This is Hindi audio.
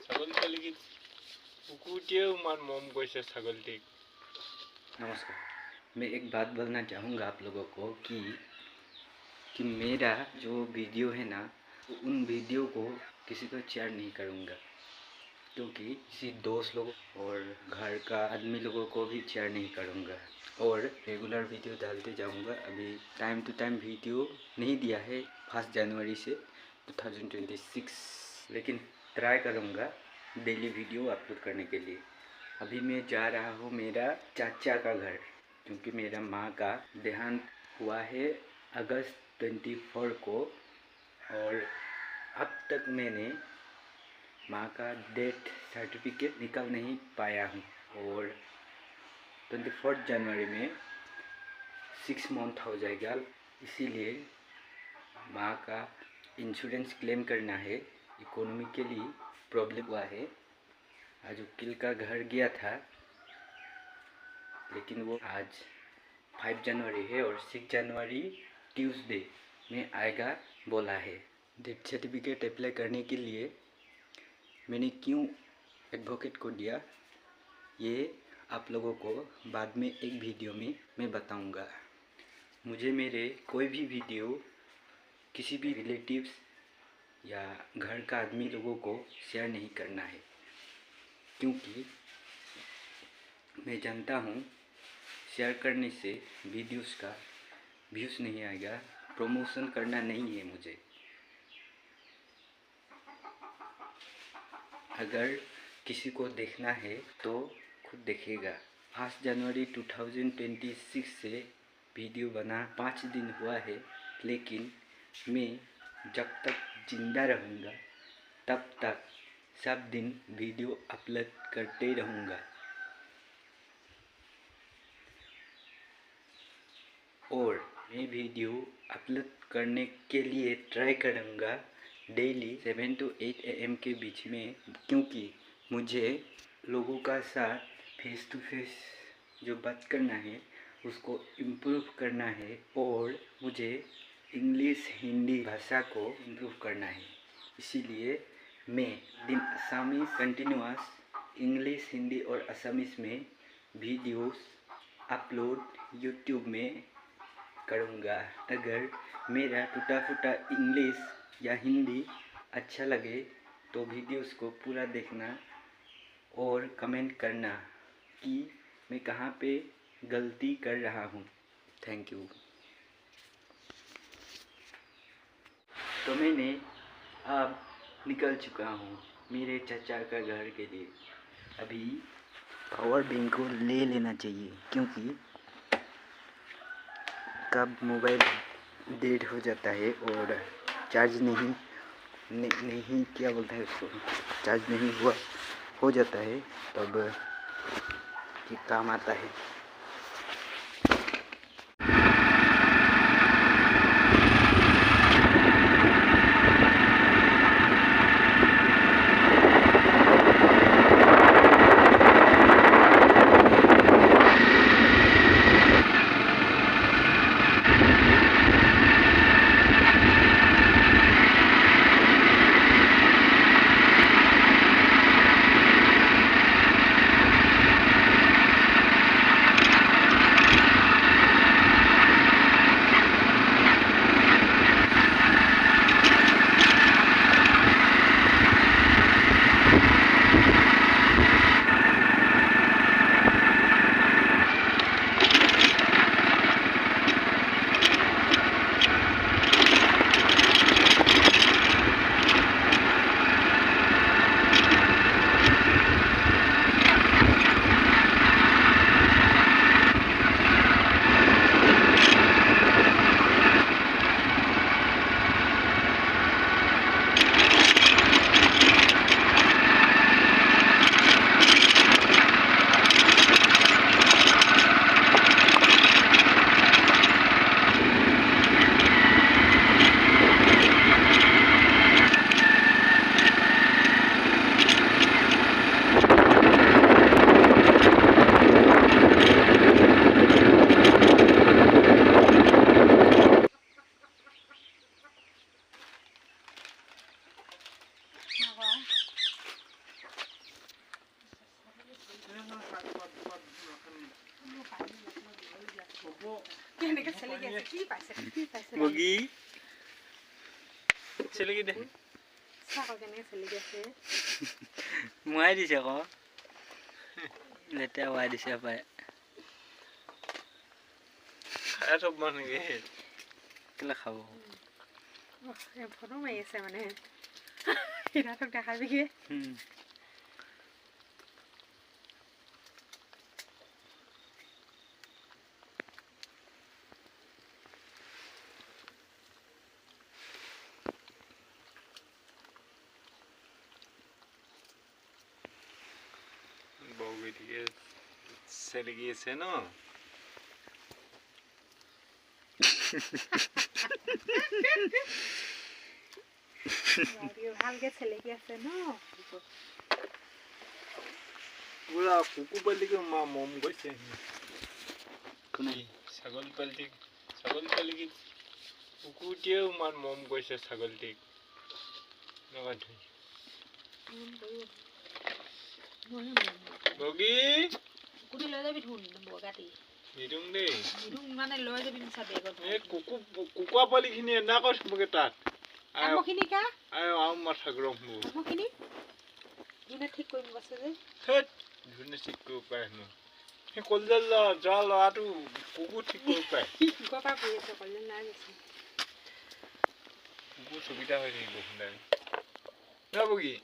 ছাগলটি কুকুरটিয়ে मान मम कैसे ছাগলটি। नमस्कार। मैं एक बात बोलना चाहूँगा आप लोगों को कि मेरा जो वीडियो है ना, उन वीडियो को किसी को शेयर नहीं करूँगा, क्योंकि किसी दोस्त लोगों और घर का आदमी लोगों को भी शेयर नहीं करूँगा, और रेगुलर वीडियो डालते जाऊँगा। अभी टाइम टू टाइम वीडियो नहीं दिया है 1 जनवरी से 2026, लेकिन ट्राई करूँगा डेली वीडियो अपलोड करने के लिए। अभी मैं जा रहा हूँ मेरा चाचा का घर, क्योंकि मेरा माँ का देहांत हुआ है अगस्त 24 को, और अब तक मैंने माँ का डेथ सर्टिफिकेट निकाल नहीं पाया हूँ, और 24 जनवरी में 6 मंथ हो जाएगा। इसीलिए माँ का इंश्योरेंस क्लेम करना है। इकोनॉमिकली प्रॉब्लम हुआ है। आज वकील का घर गया था, लेकिन वो आज 5 जनवरी है और 6 जनवरी ट्यूसडे में आएगा बोला है। डेथ सर्टिफिकेट अप्लाई करने के लिए मैंने क्यों एडवोकेट को दिया, ये आप लोगों को बाद में एक वीडियो में मैं बताऊंगा। मुझे मेरे कोई भी वीडियो किसी भी रिलेटिव्स या घर का आदमी लोगों को शेयर नहीं करना है, क्योंकि मैं जानता हूँ शेयर करने से वीडियोस का व्यूज़ नहीं आएगा। प्रमोशन करना नहीं है मुझे। अगर किसी को देखना है तो खुद देखेगा। 1 जनवरी 2026 से वीडियो बना 5 दिन हुआ है, लेकिन मैं जब तक जिंदा रहूँगा तब तक सब दिन वीडियो अपलोड करते रहूँगा, और मैं वीडियो अपलोड करने के लिए ट्राई करूँगा डेली 7 to 8 AM के बीच में, क्योंकि मुझे लोगों का साथ फेस टू फेस जो बात करना है उसको इम्प्रूव करना है, और मुझे इंग्लिश हिंदी भाषा को इम्प्रूव करना है। इसीलिए मैं दिन असामीज़ कंटिन्यूअस इंग्लिश हिंदी और असामीज़ में वीडियोस अपलोड यूट्यूब में करूँगा। अगर मेरा टूटा फूटा इंग्लिश या हिंदी अच्छा लगे तो वीडियोस को पूरा देखना और कमेंट करना कि मैं कहाँ पे गलती कर रहा हूँ। Thank you. तो मैंने अब निकल चुका हूँ मेरे चाचा का घर के लिए। अभी पावर बैंक को ले लेना चाहिए, क्योंकि कब मोबाइल डेड हो जाता है और चार्ज नहीं क्या बोलता है उसको, चार्ज नहीं हुआ हो जाता है, तब ये काम आता है। কেনেকে চেলেকি আছে কি পাইছে বগী চেলেকি দে চাক কেনেকে চেলেকি আছে মুৱাই দিছে আকৌ লেতেৰা ৱাই দিছে পাই খাই থব নেকি কেলে খাব ফটো মাৰি আছে মানে সিহঁতক দেখাবি কি বগী দিয়ে চেলেকি আছে ন ভালকে চেলেকি আছে ন পুৰা কুকুৰ পোৱালিকে মা মম গৈছে কোনে ছাগলী পোৱালিক কুকুৰটিয়েও ইমান মম গৈছে ছাগলীটিক নগা ধুই বগী কুকুৰি লৈ যাবি ধুন বগাটি নিদুং দেই নিদুং মানে লৈ যাবি নিচা বেগত এই কুকুৰা পোৱালিখিনি এনা কৈ থবগে তাত আমখিনি কা আৰু মাথা গৰম হ'ব আমখিনি ধুনে ঠিক কৰিম কৈছে যে ধেত ধুনে ঠিক কৰিব পাৰে ন সেই কলজেল যোৱা ল'ৰাটো কুকুৰ ঠিক কৰিব পাৰে কুকুৰৰ পৰা পৰি আছে কলজেল নাই গৈছে কুকুৰ সুবিধা হৈ থাকিব সোনদাই ন বগী